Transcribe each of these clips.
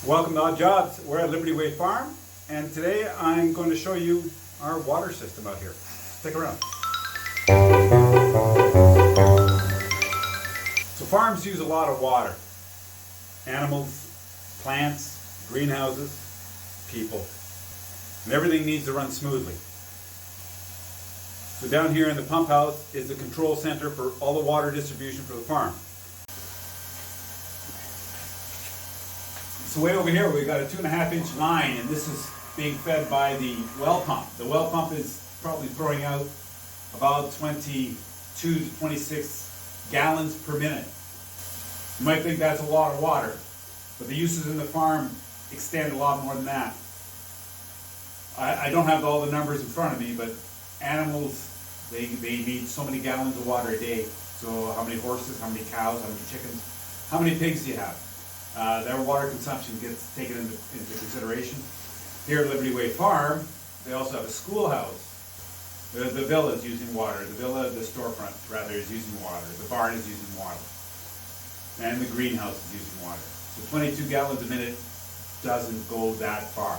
Welcome to Odd Jobs. We're at Liberty Way Farm, and today I'm going to show you our water system out here. Stick around. So farms use a lot of water. Animals, plants, greenhouses, people. And everything needs to run smoothly. So down here in the pump house is the control center for all the water distribution for the farm. So way over here we've got a 2.5-inch line, and this is being fed by the well pump. The well pump is probably throwing out about 22 to 26 gallons per minute. You might think that's a lot of water, but the uses in the farm extend a lot more than that. I don't have all the numbers in front of me, but animals, they need so many gallons of water a day. So how many horses, how many cows, how many chickens, how many pigs do you have? Their water consumption gets taken into consideration. Here at Liberty Way Farm, they also have a schoolhouse. The villa is using water. The storefront rather, is using water. The barn is using water. And the greenhouse is using water. So 22 gallons a minute doesn't go that far.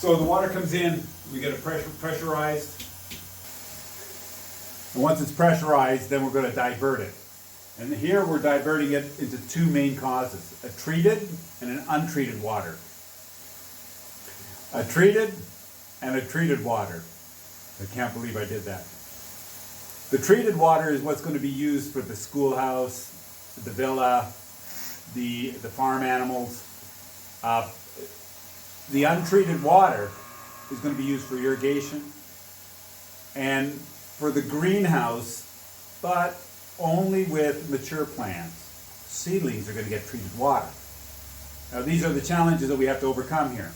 So the water comes in, we get it pressurized. And once it's pressurized, then we're going to divert it. And here we're diverting it into two main causes, a treated and an untreated water. A treated and a treated water. I can't believe I did that. The treated water is what's going to be used for the schoolhouse, the villa, the farm animals. The untreated water is going to be used for irrigation and for the greenhouse, but only with mature plants. Seedlings are going to get treated water. Now these are the challenges that we have to overcome here.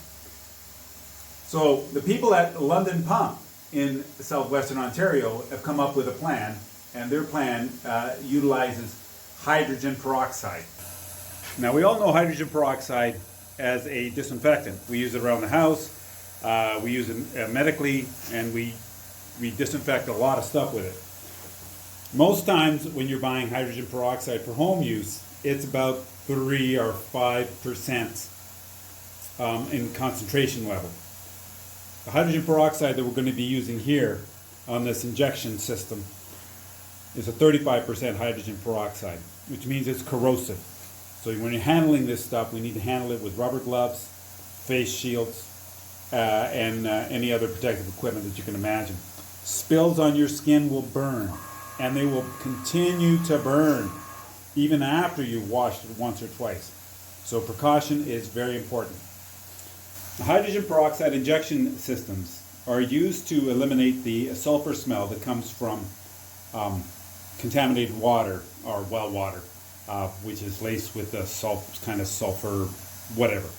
So the people at London Pump in southwestern Ontario have come up with a plan, and their plan utilizes hydrogen peroxide. Now we all know hydrogen peroxide as a disinfectant. We use it around the house, we use it medically, and we disinfect a lot of stuff with it. Most times when you're buying hydrogen peroxide for home use, it's about 3 or 5% in concentration level. The hydrogen peroxide that we're going to be using here on this injection system is a 35% hydrogen peroxide, which means it's corrosive. So when you're handling this stuff, we need to handle it with rubber gloves, face shields, and any other protective equipment that you can imagine. Spills on your skin will burn, and they will continue to burn even after you've washed it once or twice. So precaution is very important. The hydrogen peroxide injection systems are used to eliminate the sulfur smell that comes from contaminated water or well water, which is laced with the kind of sulfur, whatever.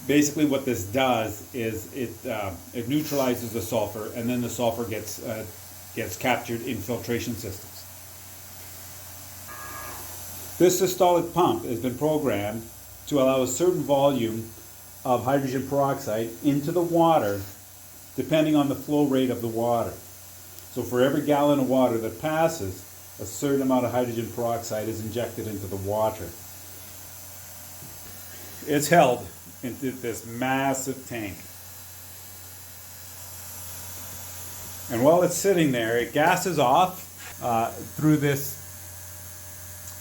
Basically what this does is it neutralizes the sulfur, and then the sulfur gets captured in filtration systems. This systolic pump has been programmed to allow a certain volume of hydrogen peroxide into the water depending on the flow rate of the water. So for every gallon of water that passes, a certain amount of hydrogen peroxide is injected into the water. It's held into this massive tank. And while it's sitting there, it gases off through this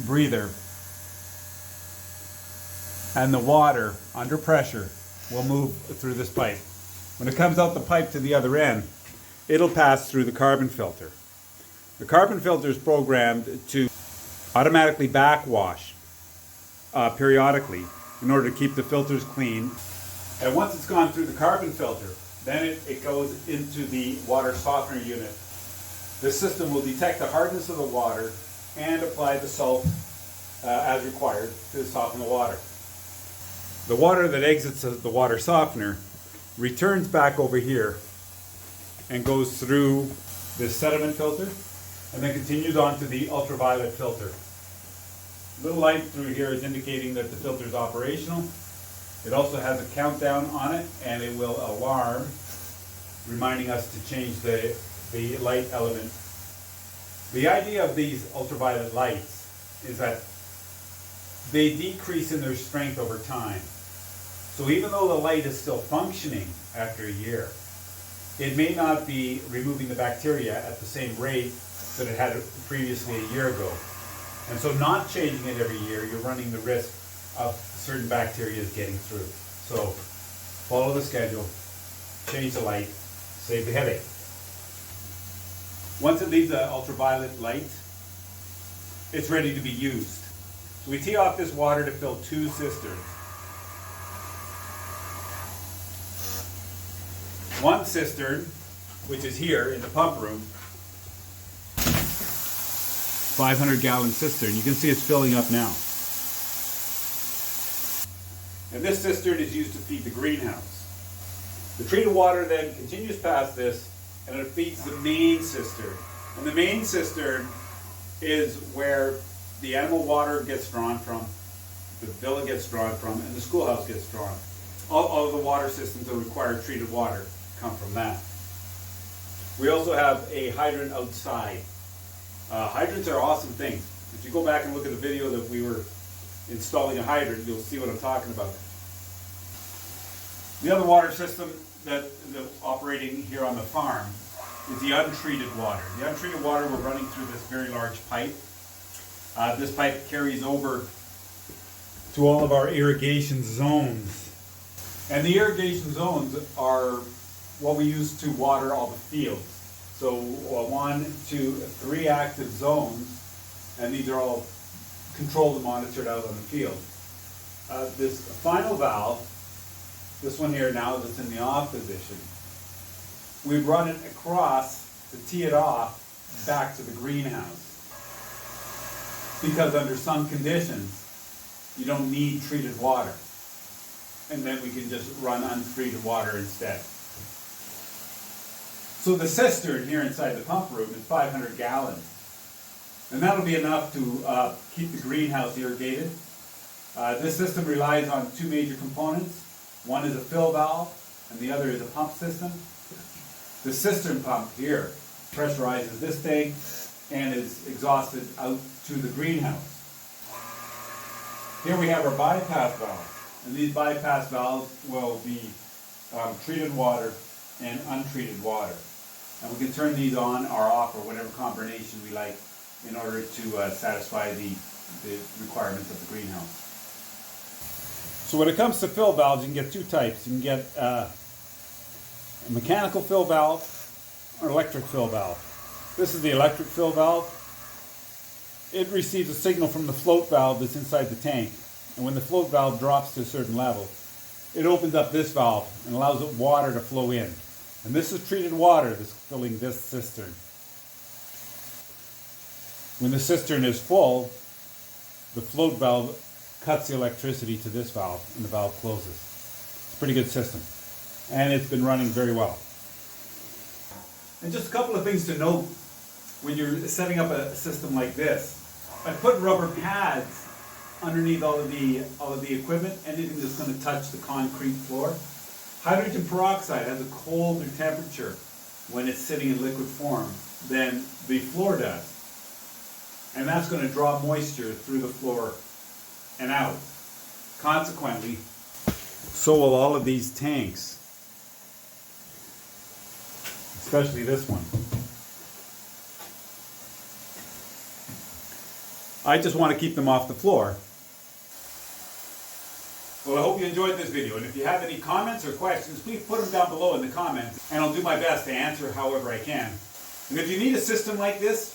breather, and the water under pressure will move through this pipe. When it comes out the pipe to the other end, it'll pass through the carbon filter. The carbon filter is programmed to automatically backwash periodically in order to keep the filters clean. And once it's gone through the carbon filter, then it goes into the water softener unit. This system will detect the hardness of the water and apply the salt as required to soften the water. The water that exits the water softener returns back over here and goes through this sediment filter and then continues on to the ultraviolet filter. The little light through here is indicating that the filter is operational. It also has a countdown on it, and it will alarm, reminding us to change the light element. The idea of these ultraviolet lights is that they decrease in their strength over time. So even though the light is still functioning after a year, it may not be removing the bacteria at the same rate that it had previously a year ago. And so not changing it every year, you're running the risk of certain bacteria getting through. So follow the schedule, change the light, save the headache. Once it leaves the ultraviolet light, it's ready to be used. So we tee off this water to fill 2 cisterns. One cistern, which is here in the pump room, 500-gallon cistern. You can see it's filling up now. And this cistern is used to feed the greenhouse. The treated water then continues past this and it feeds the main cistern. And the main cistern is where the animal water gets drawn from, the villa gets drawn from, and the schoolhouse gets drawn. All of the water systems that require treated water come from that. We also have a hydrant outside. Hydrants are awesome things. If you go back and look at the video that we were installing a hydrant, you'll see what I'm talking about. The other water system that's operating here on the farm is the untreated water. The untreated water we're running through this very large pipe. This pipe carries over to all of our irrigation zones. And the irrigation zones are what we use to water all the fields. So 1, 2, 3 active zones, and these are all controlled and monitored out on the field. This final valve, this one here now that's in the off position, we run it across to tee it off back to the greenhouse. Because under some conditions, you don't need treated water. And then we can just run untreated water instead. So the cistern here inside the pump room is 500 gallons. And that'll be enough to keep the greenhouse irrigated. This system relies on 2 major components. One is a fill valve, and the other is a pump system. The cistern pump here pressurizes this thing and is exhausted out to the greenhouse. Here we have our bypass valves. And these bypass valves will be treated water and untreated water. And we can turn these on or off or whatever combination we like in order to satisfy the requirements of the greenhouse. So when it comes to fill valves, you can get 2 types. You can get a mechanical fill valve or electric fill valve. This is the electric fill valve. It receives a signal from the float valve that's inside the tank. And when the float valve drops to a certain level, it opens up this valve and allows the water to flow in. And this is treated water that's filling this cistern. When the cistern is full, the float valve cuts the electricity to this valve and the valve closes. It's a pretty good system. And it's been running very well. And just a couple of things to note when you're setting up a system like this. I put rubber pads underneath all of the equipment, anything that's going to touch the concrete floor. Hydrogen peroxide has a colder temperature when it's sitting in liquid form than the floor does. And that's going to draw moisture through the floor and out. Consequently, so will all of these tanks, especially this one. I just want to keep them off the floor. Well, I hope you enjoyed this video, and if you have any comments or questions, please put them down below in the comments, and I'll do my best to answer however I can. And if you need a system like this,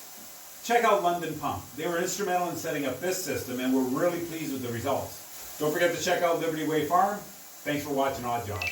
check out London Pump. They were instrumental in setting up this system, and we're really pleased with the results. Don't forget to check out Liberty Way Farm. Thanks for watching Odd Jobs.